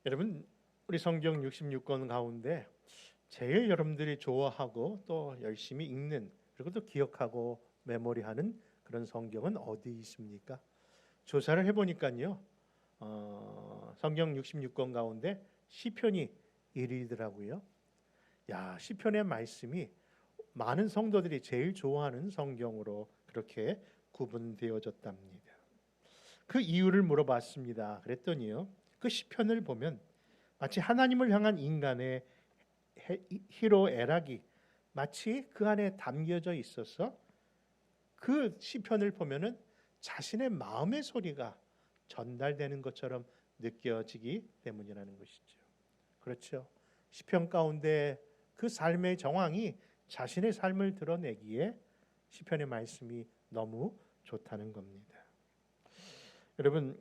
여러분, 우리 성경 66권 가운데 제일 여러분들이 좋아하고 또 열심히 읽는, 그리고 또 기억하고 메모리하는 그런 성경은 어디 있습니까? 조사를 해보니까요, 성경 66권 가운데 시편이 1위더라고요. 야, 시편의 말씀이 많은 성도들이 제일 좋아하는 성경으로 그렇게 구분되어졌답니다. 그 이유를 물어봤습니다. 그랬더니요, 그 시편을 보면 마치 하나님을 향한 인간의 희로애락이 마치 그 안에 담겨져 있어서 그 시편을 보면은 자신의 마음의 소리가 전달되는 것처럼 느껴지기 때문이라는 것이죠. 그렇죠. 시편 가운데 그 삶의 정황이 자신의 삶을 드러내기에 시편의 말씀이 너무 좋다는 겁니다. 여러분,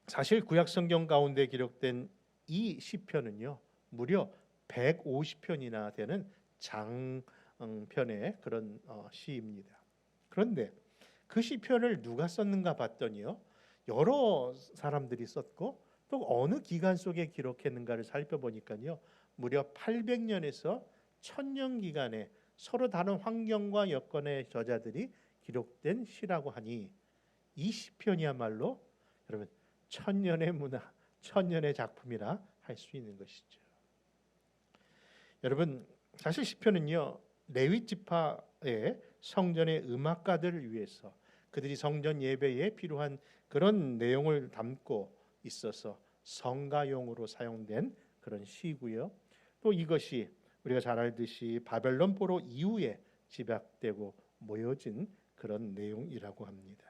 사실 구약 성경 가운데 기록된 이 시편은요, 무려 150편이나 되는 장편의 그런 시입니다. 그런데 그 시편을 누가 썼는가 봤더니요, 여러 사람들이 썼고 또 어느 기간 속에 기록했는가를 살펴보니까요, 무려 800년에서 1000년 기간에 서로 다른 환경과 여건의 저자들이 기록된 시라고 하니 이 시편이야말로 여러분 천년의 문화, 천년의 작품이라 할 수 있는 것이죠. 여러분, 사실 시편은요, 레위 지파의 성전의 음악가들을 위해서 그들이 성전 예배에 필요한 그런 내용을 담고 있어서 성가용으로 사용된 그런 시고요. 또 이것이 우리가 잘 알듯이 바벨론 포로 이후에 집약되고 모여진 그런 내용이라고 합니다.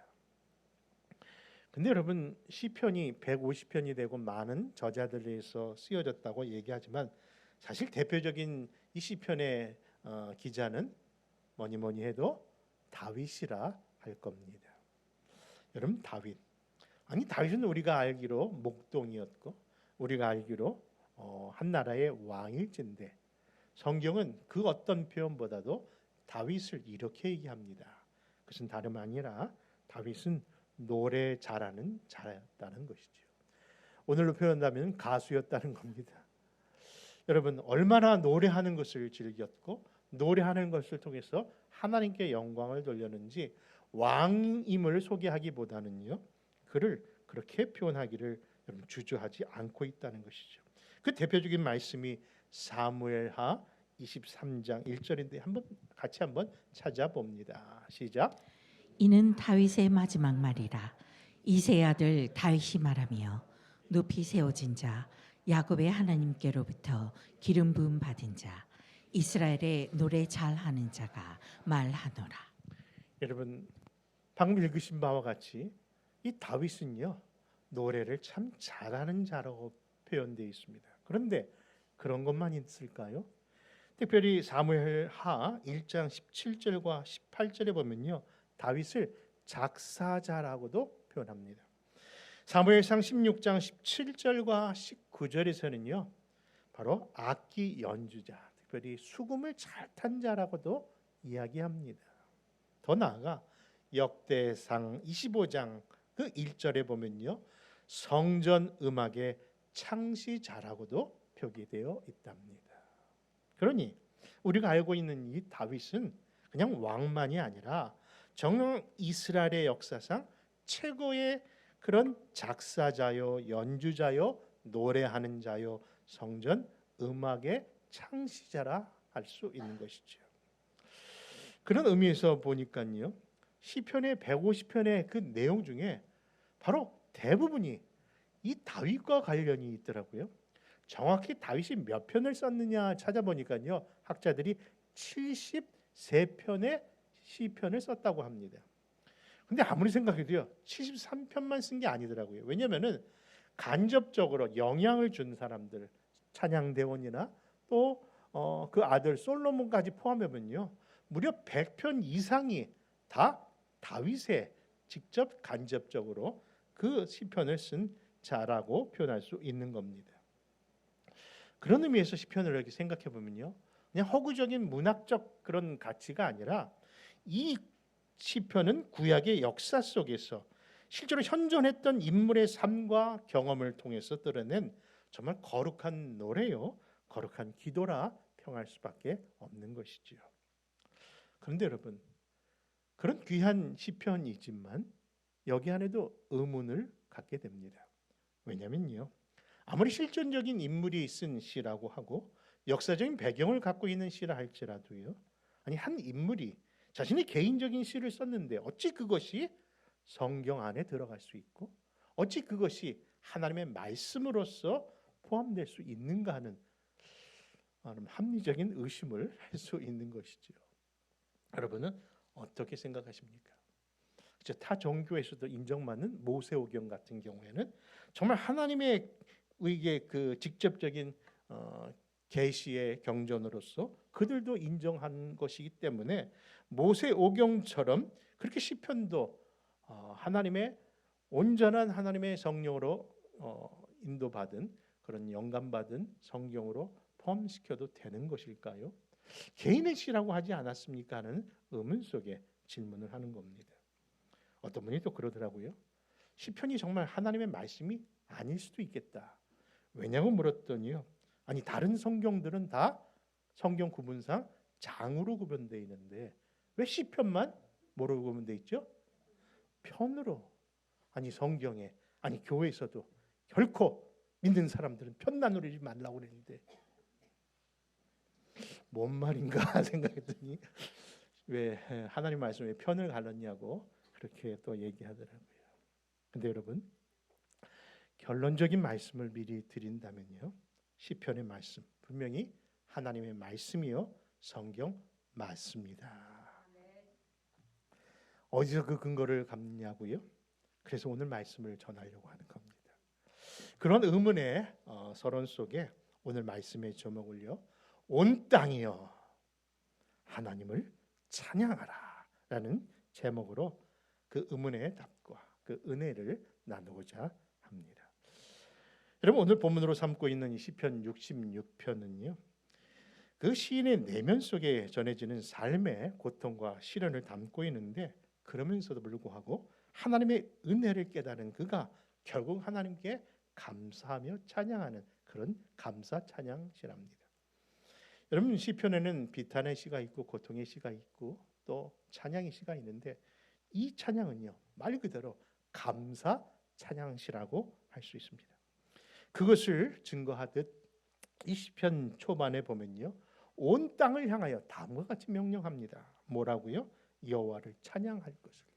근데 여러분, 시편이 150편이 되고 많은 저자들에 의해서 쓰여졌다고 얘기하지만 사실 대표적인 이 시편의 기자는 뭐니 해도 다윗이라 할 겁니다. 여러분, 다윗은 우리가 알기로 목동이었고 우리가 알기로 한 나라의 왕일진데 성경은 그 어떤 표현보다도 다윗을 이렇게 얘기합니다. 그것은 다름 아니라 다윗은 노래 잘하는 자였다는 것이죠. 오늘로 표현하면 가수였다는 겁니다. 여러분, 얼마나 노래하는 것을 즐겼고 노래하는 것을 통해서 하나님께 영광을 돌렸는지 왕임을 소개하기보다는요, 그를 그렇게 표현하기를 여러분 주저하지 않고 있다는 것이죠. 그 대표적인 말씀이 사무엘하 23장 1절인데 같이 한번 찾아봅니다. 시작. 이는 다윗의 마지막 말이라. 이새의 아들 다윗이 말하며 높이 세워진 자 야곱의 하나님께로부터 기름 부음 받은 자 이스라엘의 노래 잘하는 자가 말하노라. 여러분, 방금 읽으신 바와 같이 이 다윗은요, 노래를 참 잘하는 자라고 표현되어 있습니다. 그런데 그런 것만 있을까요? 특별히 사무엘하 1장 17절과 18절에 보면요, 다윗을 작사자라고도 표현합니다. 사무엘상 16장 17절과 19절에서는요, 바로 악기 연주자, 특별히 수금을 잘 탄 자라고도 이야기합니다. 더 나아가 역대상 25장 그 1절에 보면요, 성전 음악의 창시자라고도 표기되어 있답니다. 그러니 우리가 알고 있는 이 다윗은 그냥 왕만이 아니라 정말 이스라엘의 역사상 최고의 그런 작사자요, 연주자요, 노래하는 자요, 성전 음악의 창시자라 할 수 있는 것이죠. 그런 의미에서 보니까요, 시편의 150편의 그 내용 중에 바로 대부분이 이 다윗과 관련이 있더라고요. 정확히 다윗이 몇 편을 썼느냐 찾아보니까요, 학자들이 73편의 시편을 썼다고 합니다. 근데 아무리 생각해도요, 73편만 쓴 게 아니더라고요. 왜냐하면은 간접적으로 영향을 준 사람들, 찬양대원이나 또 그 아들 솔로몬까지 포함하면요, 무려 100편 이상이 다 다윗의 직접 간접적으로 그 시편을 쓴 자라고 표현할 수 있는 겁니다. 그런 의미에서 시편을 이렇게 생각해 보면요, 그냥 허구적인 문학적 그런 가치가 아니라 이 시편은 구약의 역사 속에서 실제로 현존했던 인물의 삶과 경험을 통해서 드러낸 정말 거룩한 노래요, 거룩한 기도라 평할 수밖에 없는 것이지요. 그런데 여러분, 그런 귀한 시편이지만 여기 안에도 의문을 갖게 됩니다. 왜냐면요, 아무리 실존적인 인물이 쓴 시라고 하고 역사적인 배경을 갖고 있는 시라 할지라도요, 아니 한 인물이 자신의 개인적인 시를 썼는데 어찌 그것이 성경 안에 들어갈 수 있고 어찌 그것이 하나님의 말씀으로서 포함될 수 있는가 하는 합리적인 의심을 할 수 있는 것이죠. 여러분은 어떻게 생각하십니까? 타 종교에서도 인정받는 모세오경 같은 경우에는 정말 하나님의 그 직접적인 계시의 경전으로서 그들도 인정한 것이기 때문에 모세오경처럼 그렇게 시편도 하나님의 온전한 하나님의 성령으로 인도받은 그런 영감받은 성경으로 포함시켜도 되는 것일까요? 개인의 시라고 하지 않았습니까? 하는 의문 속에 질문을 하는 겁니다. 어떤 분이 또 그러더라고요. 시편이 정말 하나님의 말씀이 아닐 수도 있겠다. 왜냐고 물었더니요, 아니 다른 성경들은 다 성경 구분상 장으로 구분되어 있는데 왜 시편만 뭐로 구분되어 있죠? 편으로. 아니 성경에, 아니 교회에서도 결코 믿는 사람들은 편 나누지 말라고 그랬는데 뭔 말인가 생각했더니 왜 하나님 말씀에 편을 갈랐냐고 그렇게 또 얘기하더라고요. 근데 여러분, 결론적인 말씀을 미리 드린다면요, 시편의 말씀 분명히 하나님의 말씀이요 성경 맞습니다. 어디서 그 근거를 갖냐고요? 그래서 오늘 말씀을 전하려고 하는 겁니다. 그런 의문의 서론 속에 오늘 말씀의 제목을요, 온 땅이여 하나님을 찬양하라 라는 제목으로 그 의문의 답과 그 은혜를 나누고자 합니다. 여러분, 오늘 본문으로 삼고 있는 이 시편 66편은요, 그 시인의 내면 속에 전해지는 삶의 고통과 시련을 담고 있는데, 그러면서도 불구하고 하나님의 은혜를 깨달은 그가 결국 하나님께 감사하며 찬양하는 그런 감사 찬양시랍니다. 여러분, 시편에는 비탄의 시가 있고 고통의 시가 있고 또 찬양의 시가 있는데, 이 찬양은요 말 그대로 감사 찬양시라고 할 수 있습니다. 그것을 증거하듯 이 시편 초반에 보면요, 온 땅을 향하여 다음과 같이 명령합니다. 뭐라고요? 여호와를 찬양할 것을.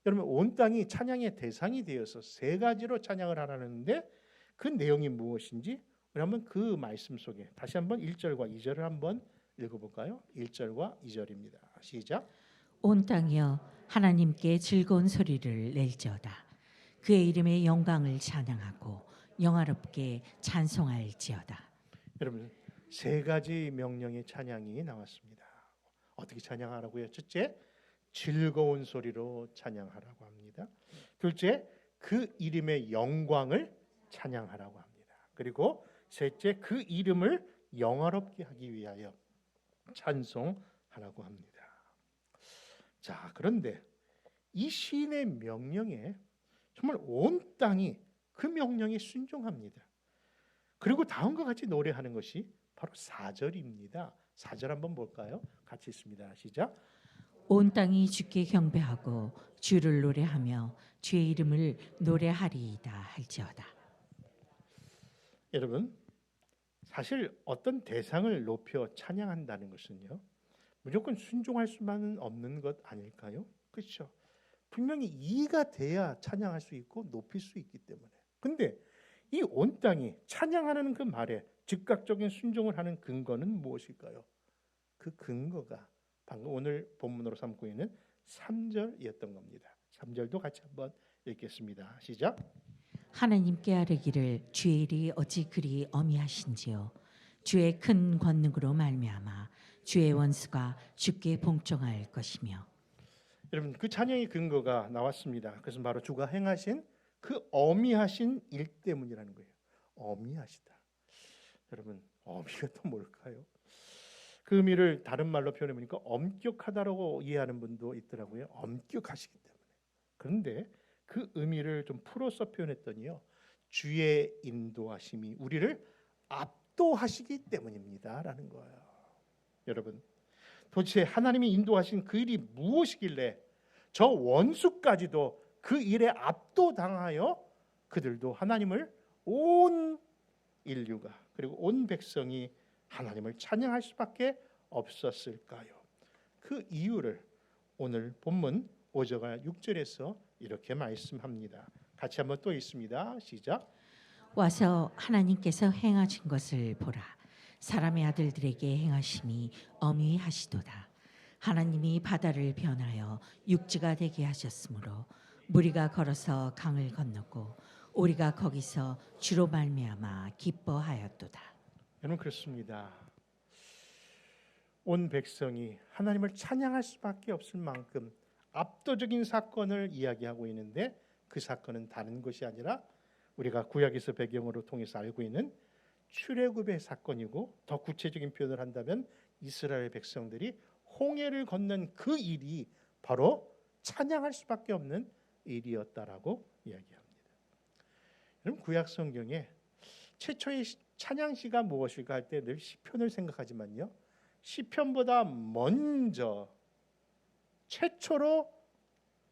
여러분, 온 땅이 찬양의 대상이 되어서 세 가지로 찬양을 하라는데 그 내용이 무엇인지 우리 한번 그 말씀 속에 다시 한번 1절과 2절을 한번 읽어볼까요? 1절과 2절입니다. 시작. 온 땅이여 하나님께 즐거운 소리를 낼지어다. 그의 이름의 영광을 찬양하고 영화롭게 찬송할지어다. 여러분, 세 가지 명령의 찬양이 나왔습니다. 어떻게 찬양하라고요? 첫째, 즐거운 소리로 찬양하라고 합니다. 둘째, 그 이름의 영광을 찬양하라고 합니다. 그리고 셋째, 그 이름을 영화롭게 하기 위하여 찬송하라고 합니다. 자, 그런데 이 시인의 명령에 정말 온 땅이 그 명령에 순종합니다. 그리고 다음과 같이 노래하는 것이 바로 4절입니다. 4절 한번 볼까요? 같이 있습니다. 시작. 온 땅이 주께 경배하고 주를 노래하며 주의 이름을 노래하리이다 할지어다. 여러분, 사실 어떤 대상을 높여 찬양한다는 것은요, 무조건 순종할 수만은 없는 것 아닐까요? 그렇죠? 분명히 이의가 돼야 찬양할 수 있고 높일 수 있기 때문에. 근데 이 온 땅이 찬양하는 그 말에 즉각적인 순종을 하는 근거는 무엇일까요? 그 근거가 방금 오늘 본문으로 삼고 있는 3절이었던 겁니다. 3절도 같이 한번 읽겠습니다. 시작. 하나님께 아뢰기를 주의 일이 어찌 그리 어미하신지요. 주의 큰 권능으로 말미암아 주의 원수가 주께 봉종할 것이며. 여러분, 그 찬양의 근거가 나왔습니다. 그것은 바로 주가 행하신 그 어미하신 일 때문이라는 거예요. 어미하시다. 여러분, 어미가 또 뭘까요? 그 의미를 다른 말로 표현해 보니까 엄격하다라고 이해하는 분도 있더라고요. 엄격하시기 때문에. 그런데 그 의미를 좀 풀어서 표현했더니요. 주의 인도하심이 우리를 압도하시기 때문입니다라는 거예요. 여러분, 도대체 하나님이 인도하신 그 일이 무엇이길래 저 원수까지도 그 일에 압도당하여 그들도 하나님을 온 인류가 그리고 온 백성이 하나님을 찬양할 수밖에 없었을까요? 그 이유를 오늘 본문 5절과 6절에서 이렇게 말씀합니다. 같이 한번 또 읽습니다. 시작. 와서 하나님께서 행하신 것을 보라. 사람의 아들들에게 행하심이 어미하시도다. 하나님이 바다를 변하여 육지가 되게 하셨으므로 무리가 걸어서 강을 건넜고 우리가 거기서 주로 말미암아 기뻐하였도다. 여러분, 그렇습니다. 온 백성이 하나님을 찬양할 수밖에 없을 만큼 압도적인 사건을 이야기하고 있는데 그 사건은 다른 것이 아니라 우리가 구약에서 배경으로 통해서 알고 있는 출애굽의 사건이고, 더 구체적인 표현을 한다면 이스라엘 백성들이 홍해를 건넌 그 일이 바로 찬양할 수밖에 없는 일이었다라고 이야기합니다. 여러분, 구약 성경에 최초의 찬양시가 무엇일까 할 때 늘 시편을 생각하지만요, 시편보다 먼저 최초로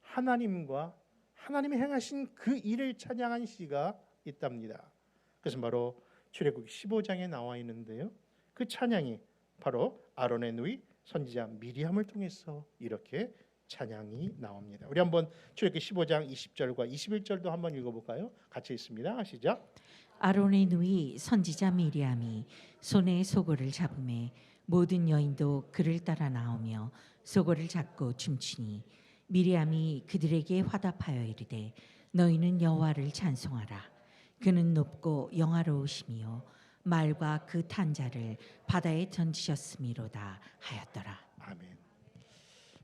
하나님과 하나님이 행하신 그 일을 찬양한 시가 있답니다. 그것은 바로 출애굽 15장에 나와 있는데요, 그 찬양이 바로 아론의 누이 선지자 미리암을 통해서 이렇게 찬양이 나옵니다. 우리 한번 출애굽 15장 20절과 21절도 한번 읽어볼까요? 같이 읽습니다. 시작. 아론의 누이 선지자 미리암이 손에 소고를 잡음에 모든 여인도 그를 따라 나오며 소고를 잡고 춤추니 미리암이 그들에게 화답하여 이르되 너희는 여호와를 찬송하라. 그는 높고 영화로우시며 말과 그 탄자를 바다에 던지셨음이로다 하였더라. 아멘.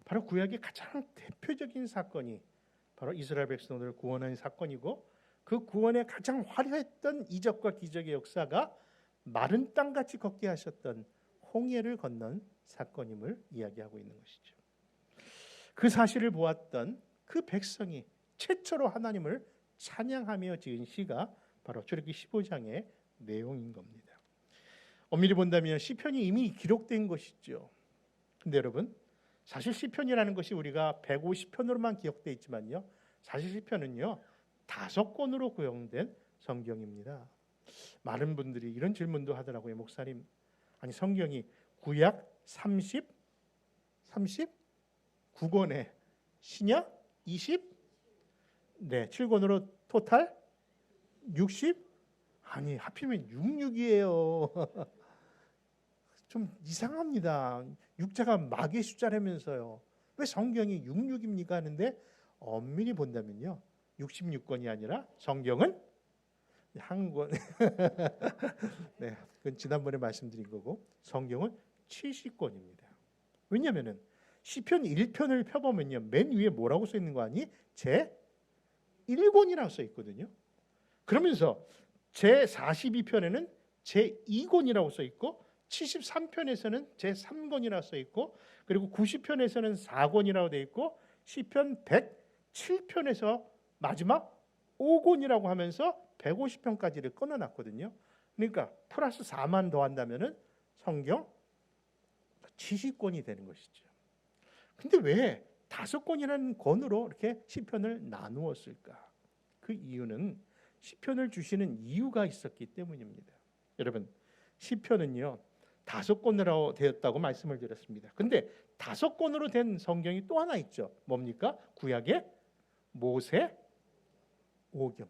바로 구약의 가장 대표적인 사건이 바로 이스라엘 백성들을 구원한 사건이고, 그 구원의 가장 화려했던 이적과 기적의 역사가 마른 땅같이 걷게 하셨던 홍해를 건넌 사건임을 이야기하고 있는 것이죠. 그 사실을 보았던 그 백성이 최초로 하나님을 찬양하며 지은 시가 바로 출애굽기 15장의 내용인 겁니다. 엄밀히 본다면 시편이 이미 기록된 것이죠. 근데 여러분, 사실 시편이라는 것이 우리가 150편으로만 기억되어 있지만요, 사실 시편은요 5권으로 구성된 성경입니다. 많은 분들이 이런 질문도 하더라고요. 목사님, 아니 성경이 구약 39권에 신약 7권으로 토탈 60? 아니 하필이면 66이에요. 좀 이상합니다. 육자가 마귀의 숫자라면서요. 왜 성경이 66입니까 하는데, 엄밀히 본다면요 66권이 아니라 성경은 한 권. 네, 그건 지난번에 말씀드린 거고, 성경은 70권입니다. 왜냐하면은 시편 1편을 펴보면요 맨 위에 뭐라고 써 있는 거 아니? 제 1권이라고 써 있거든요. 그러면서 제 42편에는 제 2권이라고 써 있고, 73편에서는 제 3권이라고 써 있고, 그리고 90편에서는 4권이라고 돼 있고, 시편 107편에서 마지막 5권이라고 하면서 150편까지를 끊어놨거든요. 그러니까 플러스 4만 더한다면은 성경 70권이 되는 것이죠. 근데 왜 5권이라는 권으로 이렇게 시편을 나누었을까? 그 이유는 시편을 주시는 이유가 있었기 때문입니다. 여러분, 시편은요 5권으로 되었다고 말씀을 드렸습니다. 근데 5권으로 된 성경이 또 하나 있죠. 뭡니까? 구약의 모세 오경.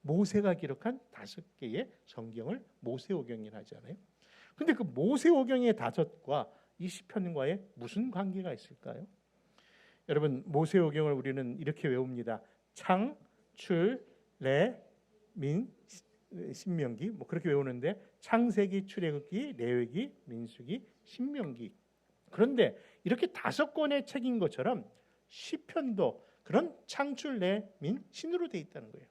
모세가 기록한 5개의 성경을 모세오경이라 하잖아요. 근데 그 모세오경의 5과 이 시편과의 무슨 관계가 있을까요? 여러분, 모세오경을 우리는 이렇게 외웁니다. 창, 출, 레, 민, 신명기, 뭐 그렇게 외우는데, 창세기, 출애굽기, 레위기, 민수기, 신명기. 그런데 이렇게 5권의 책인 것처럼 시편도 그런 창출, 레, 민, 신으로 돼 있다는 거예요.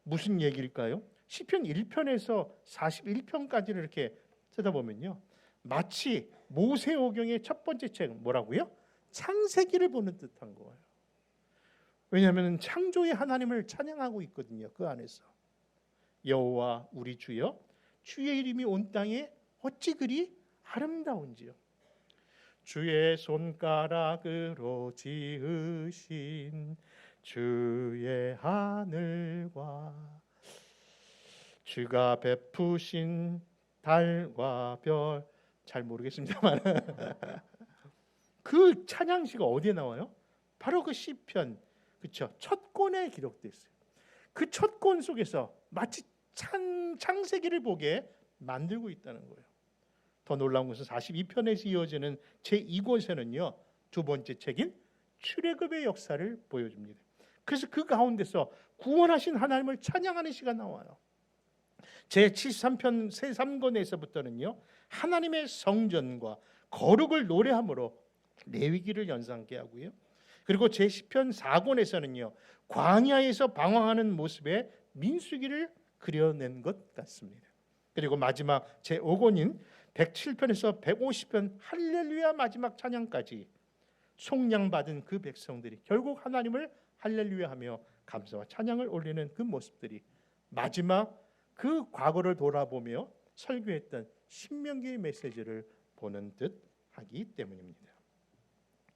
무슨 얘기일까요? 시편 1편에서 41편까지를 이렇게 쳐다보면요, 마치 모세오경의 첫 번째 책 뭐라고요? 창세기를 보는 듯한 거예요. 왜냐하면 창조의 하나님을 찬양하고 있거든요. 그 안에서 여호와 우리 주여 주의 이름이 온 땅에 어찌 그리 아름다운지요. 주의 손가락으로 지으신 주의 하늘과 주가 베푸신 달과 별, 잘 모르겠습니다만 그 찬양시가 어디에 나와요? 바로 그 시편, 그렇죠? 첫 권에 기록되어 있어요. 그 첫 권 속에서 마치 창세기를 보게 만들고 있다는 거예요. 더 놀라운 것은 42편에서 이어지는 제2권에는요 두 번째 책인 출애굽의 역사를 보여줍니다. 그래서 그 가운데서 구원하신 하나님을 찬양하는 시가 나와요. 제73편 제3권에서부터는요 하나님의 성전과 거룩을 노래함으로 레위기를 연상케 하고요. 그리고 제10편 4권에서는요 광야에서 방황하는 모습의 민수기를 그려낸 것 같습니다. 그리고 마지막 제5권인 107편에서 150편 할렐루야 마지막 찬양까지 속량받은 그 백성들이 결국 하나님을 할렐루야 하며 감사와 찬양을 올리는 그 모습들이 마지막 그 과거를 돌아보며 설교했던 신명기의 메시지를 보는 듯 하기 때문입니다.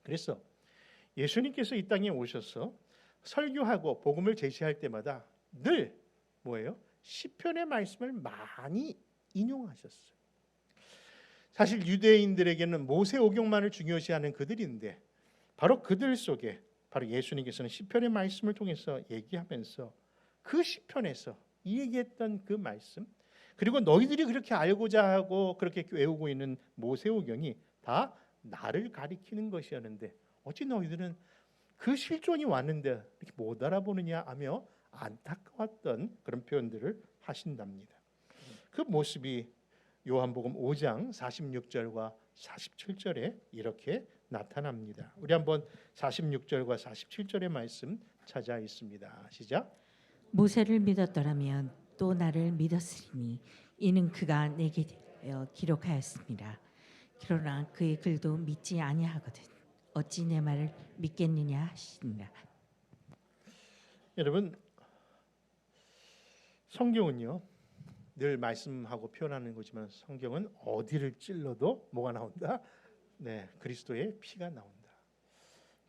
그래서 예수님께서 이 땅에 오셔서 설교하고 복음을 제시할 때마다 늘 뭐예요? 시편의 말씀을 많이 인용하셨어요. 사실 유대인들에게는 모세오경만을 중요시하는 그들인데 바로 그들 속에 바로 예수님께서는 시편의 말씀을 통해서 얘기하면서 그 시편에서 얘기했던 그 말씀, 그리고 너희들이 그렇게 알고자 하고 그렇게 외우고 있는 모세오경이 다 나를 가리키는 것이었는데 어찌 너희들은 그 실존이 왔는데 이렇게 못 알아보느냐 하며 안타까웠던 그런 표현들을 하신답니다. 그 모습이 요한복음 5장 46절과 47절에 이렇게 나타납니다. 우리 한번 46절과 47절의 말씀 찾아 있습니다. 시작. 모세를 믿었더라면 또 나를 믿었으리니 이는 그가 내게 기록하였습니다. 그러나 그의 글도 믿지 아니하거든 어찌 내 말을 믿겠느냐 하시니라. 여러분, 성경은요 늘 말씀하고 표현하는 거지만 성경은 어디를 찔러도 뭐가 나온다? 네, 그리스도의 피가 나온다.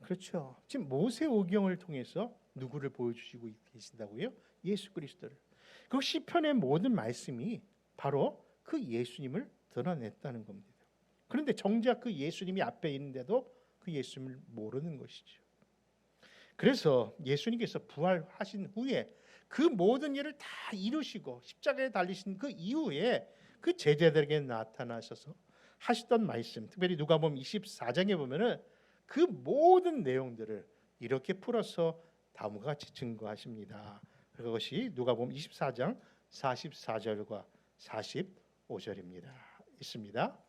그렇죠. 지금 모세오경을 통해서 누구를 보여주시고 계신다고요? 예수 그리스도를. 그 시편의 모든 말씀이 바로 그 예수님을 드러냈다는 겁니다. 그런데 정작 그 예수님이 앞에 있는데도 그 예수님을 모르는 것이죠. 그래서 예수님께서 부활하신 후에 그 모든 일을 다 이루시고 십자가에 달리신 그 이후에 그 제자들에게 나타나셔서 하시던 말씀, 특별히 누가복음 24장에 보면은 그 모든 내용들을 이렇게 풀어서 다음과 같이 증거하십니다. 그것이 누가복음 24장 44절과 45절입니다. 있습니다.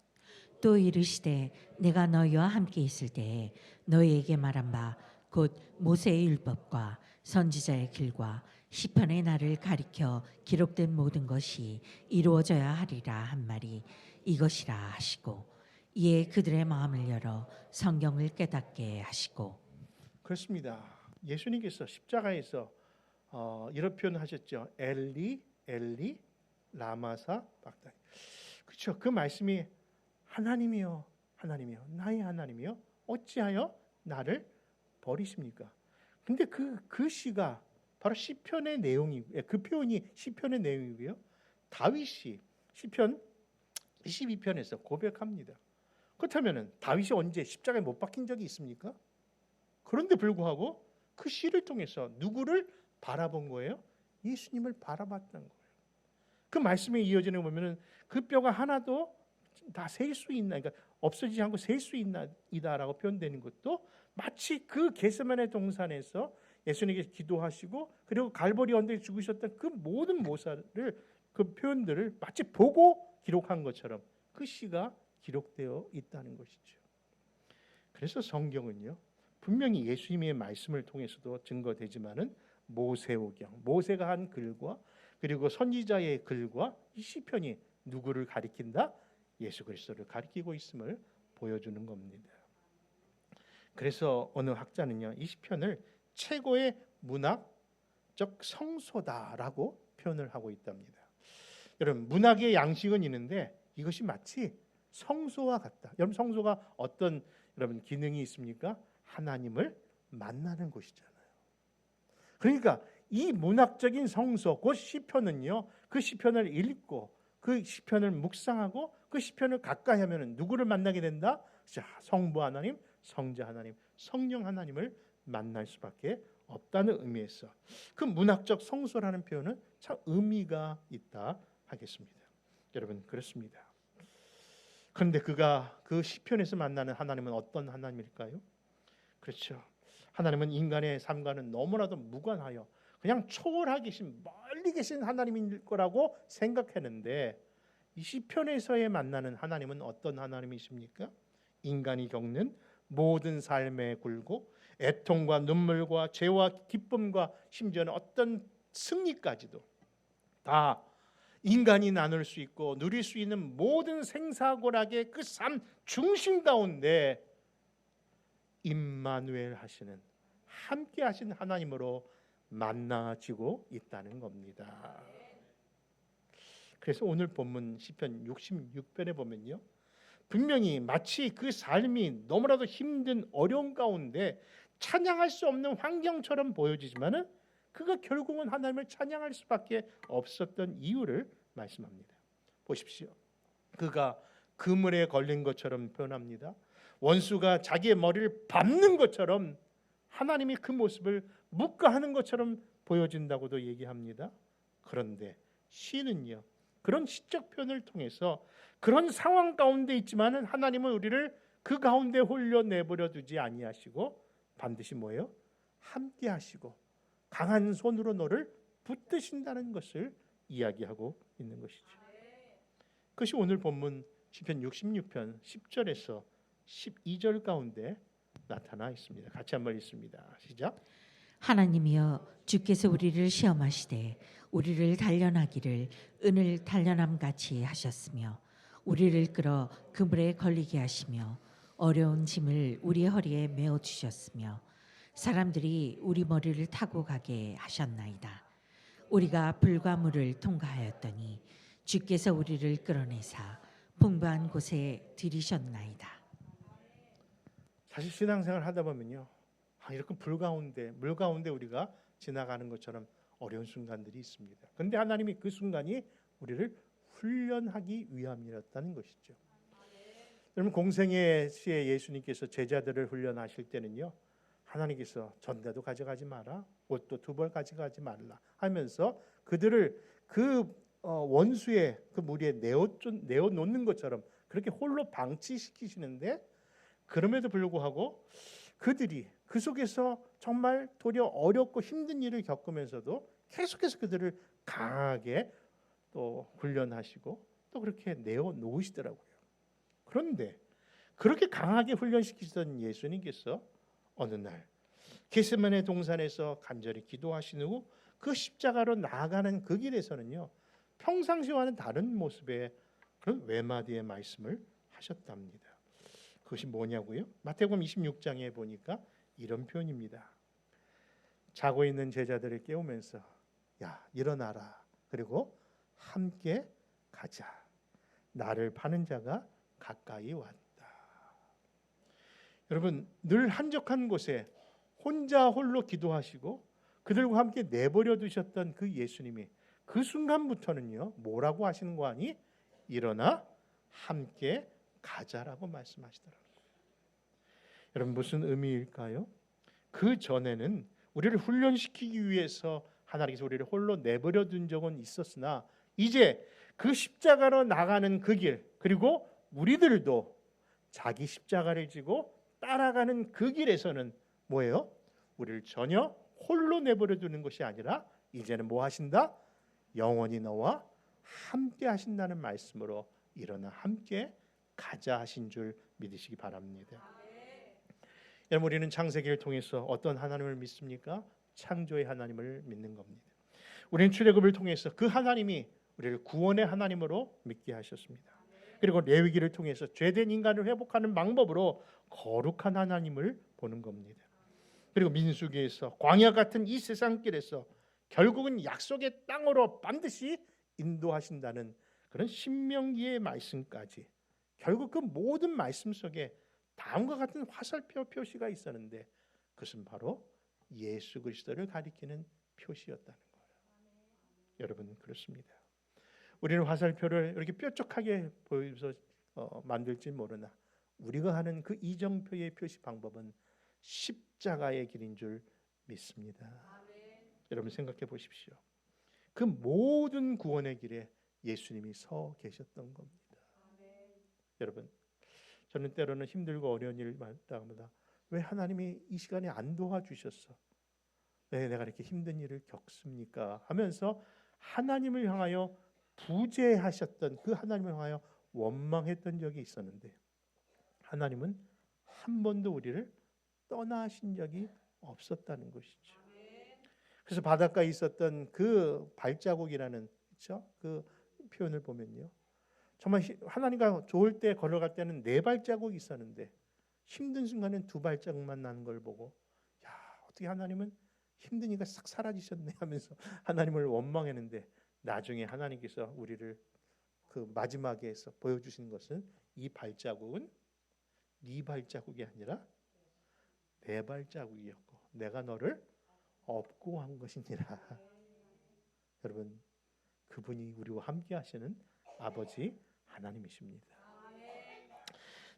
또 이르시되 내가 너희와 함께 있을 때에 너희에게 말한 바 곧 모세의 율법과 선지자의 글과 시편의 날을 가리켜 기록된 모든 것이 이루어져야 하리라 한 말이 이것이라 하시고 이에 그들의 마음을 열어 성경을 깨닫게 하시고. 그렇습니다. 예수님께서 십자가에서 이런 표현하셨죠. 엘리 엘리 라마사 박다니. 그렇죠. 그 말씀이 하나님이여 하나님이여 나의 하나님이여 어찌하여 나를 버리십니까? 근데 그 시가 바로 시편의 내용이, 그 표현이 시편의 내용이고요. 다윗이 시편 22편에서 고백합니다. 그렇다면은 다윗이 언제 십자가에 못 박힌 적이 있습니까? 그런데 불구하고 그 시를 통해서 누구를 바라본 거예요? 예수님을 바라봤던 거예요. 그 말씀에 이어지는 거 보면은 그 뼈가 하나도 다 셀 수 있나, 그러니까 없어지지 않고 셀 수 있나이다라고 표현되는 것도 마치 그 겟세마네 동산에서 예수님께서 기도하시고 그리고 갈보리 언덕에 죽으셨던 그 모든 모사를, 그 표현들을 마치 보고 기록한 것처럼 그 시가 기록되어 있다는 것이죠. 그래서 성경은요 분명히 예수님의 말씀을 통해서도 증거되지만은 모세오경, 모세가 한 글과 그리고 선지자의 글과 이 시편이 누구를 가리킨다? 예수 그리스도를 가리키고 있음을 보여주는 겁니다. 그래서 어느 학자는요 이 시편을 최고의 문학적 성소다라고 표현을 하고 있답니다. 여러분, 문학의 양식은 있는데 이것이 마치 성소와 같다. 여러분, 성소가 어떤 여러분 기능이 있습니까? 하나님을 만나는 곳이잖아요. 그러니까 이 문학적인 성소, 그 시편은요, 그 시편을 읽고 그 시편을 묵상하고 그 시편을 가까이 하면은 누구를 만나게 된다? 자, 성부 하나님, 성자 하나님, 성령 하나님을 만날 수밖에 없다는 의미에서 그 문학적 성소라는 표현은 참 의미가 있다 하겠습니다. 여러분, 그렇습니다. 그런데 그가 그 시편에서 만나는 하나님은 어떤 하나님일까요? 그렇죠. 하나님은 인간의 삶과는 너무나도 무관하여 그냥 초월하 계신, 멀리 계신 하나님일 거라고 생각했는데 이 시편에서의 만나는 하나님은 어떤 하나님이십니까? 인간이 겪는 모든 삶의 굴곡, 애통과 눈물과 죄와 기쁨과 심지어는 어떤 승리까지도 다 인간이 나눌 수 있고 누릴 수 있는 모든 생사고락의 그 삶 중심 가운데 임마누엘 하시는, 함께 하신 하나님으로 만나지고 있다는 겁니다. 그래서 오늘 본문 시편 66편에 보면요, 분명히 마치 그 삶이 너무나도 힘든 어려운 가운데 찬양할 수 없는 환경처럼 보여지지만은 그가 결국은 하나님을 찬양할 수밖에 없었던 이유를 말씀합니다. 보십시오. 그가 그물에 걸린 것처럼 표현합니다. 원수가 자기의 머리를 밟는 것처럼 하나님이 그 모습을 묵과하는 것처럼 보여진다고도 얘기합니다. 그런데 시는요, 그런 시적 표현을 통해서 그런 상황 가운데 있지만은 하나님은 우리를 그 가운데 홀려 내버려 두지 아니하시고 반드시 뭐예요? 함께 하시고 강한 손으로 너를 붙드신다는 것을 이야기하고 있는 것이죠. 그것이 오늘 본문 시편 66편 10절에서 12절 가운데 나타나 있습니다. 같이 한번 읽습니다. 시작. 하나님이여 주께서 우리를 시험하시되 우리를 단련하기를 은을 단련함 같이 하셨으며 우리를 끌어 그물에 걸리게 하시며 어려운 짐을 우리 허리에 메어 주셨으며 사람들이 우리 머리를 타고 가게 하셨나이다. 우리가 불과 물을 통과하였더니 주께서 우리를 끌어내사 풍부한 곳에 들이셨나이다. 사실 신앙생활 하다 보면요, 이렇게 물 가운데 우리가 지나가는 것처럼 어려운 순간들이 있습니다. 그런데 하나님이 그 순간이 우리를 훈련하기 위함이었다는 것이죠. 여러분, 공생애 시에 예수님께서 제자들을 훈련하실 때는요, 하나님께서 전대도 가져가지 마라, 옷도 2벌 가져가지 말라 하면서 그들을 그 원수의 그 무리에 내어 놓는 것처럼 그렇게 홀로 방치시키시는데, 그럼에도 불구하고 그들이 그 속에서 정말 도리어 어렵고 힘든 일을 겪으면서도 계속해서 그들을 강하게 또 훈련하시고 또 그렇게 내어 놓으시더라고요. 그런데 그렇게 강하게 훈련시키시던 예수님께서 어느 날 겟세마네 동산에서 간절히 기도하신 후 그 십자가로 나아가는 그 길에서는요, 평상시와는 다른 모습의 그런 외마디의 말씀을 하셨답니다. 그것이 뭐냐고요? 마태복음 26장에 보니까 이런 표현입니다. 자고 있는 제자들을 깨우면서 야, 일어나라. 그리고 함께 가자. 나를 파는 자가 가까이 왔다. 여러분, 늘 한적한 곳에 혼자 홀로 기도하시고 그들과 함께 내버려 두셨던 그 예수님이 그 순간부터는요, 뭐라고 하시는 거 아니? 일어나 함께 가자라고 말씀하시더라고요. 여러분, 무슨 의미일까요? 그 전에는 우리를 훈련시키기 위해서 하나님께서 우리를 홀로 내버려 둔 적은 있었으나 이제 그 십자가로 나가는 그 길, 그리고 우리들도 자기 십자가를 지고 따라가는 그 길에서는 뭐예요? 우리를 전혀 홀로 내버려 두는 것이 아니라 이제는 뭐 하신다? 영원히 너와 함께 하신다는 말씀으로 일어나 함께 가자 하신 줄 믿으시기 바랍니다. 여러분, 우리는 창세기를 통해서 어떤 하나님을 믿습니까? 창조의 하나님을 믿는 겁니다. 우리는 출애굽을 통해서 그 하나님이 우리를 구원의 하나님으로 믿게 하셨습니다. 그리고 레위기를 통해서 죄된 인간을 회복하는 방법으로 거룩한 하나님을 보는 겁니다. 그리고 민수기에서 광야 같은 이 세상길에서 결국은 약속의 땅으로 반드시 인도하신다는 그런 신명기의 말씀까지, 결국 그 모든 말씀 속에 다음과 같은 화살표 표시가 있었는데 그것은 바로 예수 그리스도를 가리키는 표시였다는 거예요. 여러분, 그렇습니다. 우리는 화살표를 이렇게 뾰족하게 보여서 만들지 모르나 우리가 하는 그 이정표의 표시 방법은 십자가의 길인 줄 믿습니다. 여러분, 생각해 보십시오. 그 모든 구원의 길에 예수님이 서 계셨던 겁니다. 여러분, 저는 때로는 힘들고 어려운 일을 만나다 왜 하나님이 이 시간에 안 도와주셨어? 왜 내가 이렇게 힘든 일을 겪습니까? 하면서 하나님을 향하여 부재하셨던, 그 하나님을 향하여 원망했던 적이 있었는데 하나님은 한 번도 우리를 떠나신 적이 없었다는 것이죠. 그래서 바닷가에 있었던 그 발자국이라는, 그렇죠? 그 표현을 보면요, 정말 하나님과 좋을 때 걸어갈 때는 4발자국이 있었는데 힘든 순간엔 2발자국만 나는 걸 보고, 야, 어떻게 하나님은 힘드니까 싹 사라지셨네 하면서 하나님을 원망했는데, 나중에 하나님께서 우리를 그 마지막에서 보여주신 것은 이 발자국은 네 발자국이 아니라 내 발자국이었고 내가 너를 업고 한 것이니라. 여러분, 그분이 우리와 함께 하시는 아버지 하나님이십니다.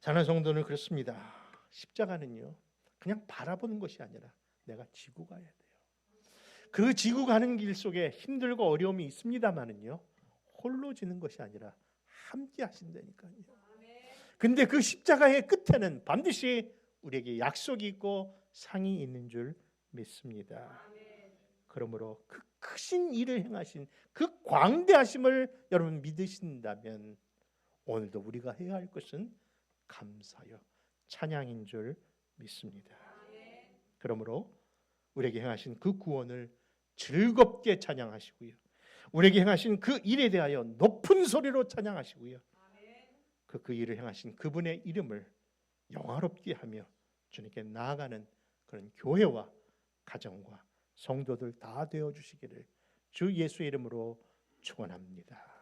사랑하는 성도는 그렇습니다. 십자가는요, 그냥 바라보는 것이 아니라 내가 지고 가야 돼요. 그 지고 가는 길 속에 힘들고 어려움이 있습니다만은요, 홀로 지는 것이 아니라 함께 하신다니까요. 근데 그 십자가의 끝에는 반드시 우리에게 약속이 있고 상이 있는 줄 믿습니다. 그러므로 그 크신 일을 행하신 그 광대하심을 여러분 믿으신다면 오늘도 우리가 해야 할 것은 감사요 찬양인 줄 믿습니다. 그러므로 우리에게 행하신 그 구원을 즐겁게 찬양하시고요, 우리에게 행하신 그 일에 대하여 높은 소리로 찬양하시고요, 그 일을 행하신 그분의 이름을 영화롭게 하며 주님께 나아가는 그런 교회와 가정과 성도들 다 되어 주시기를 주 예수의 이름으로 축원합니다.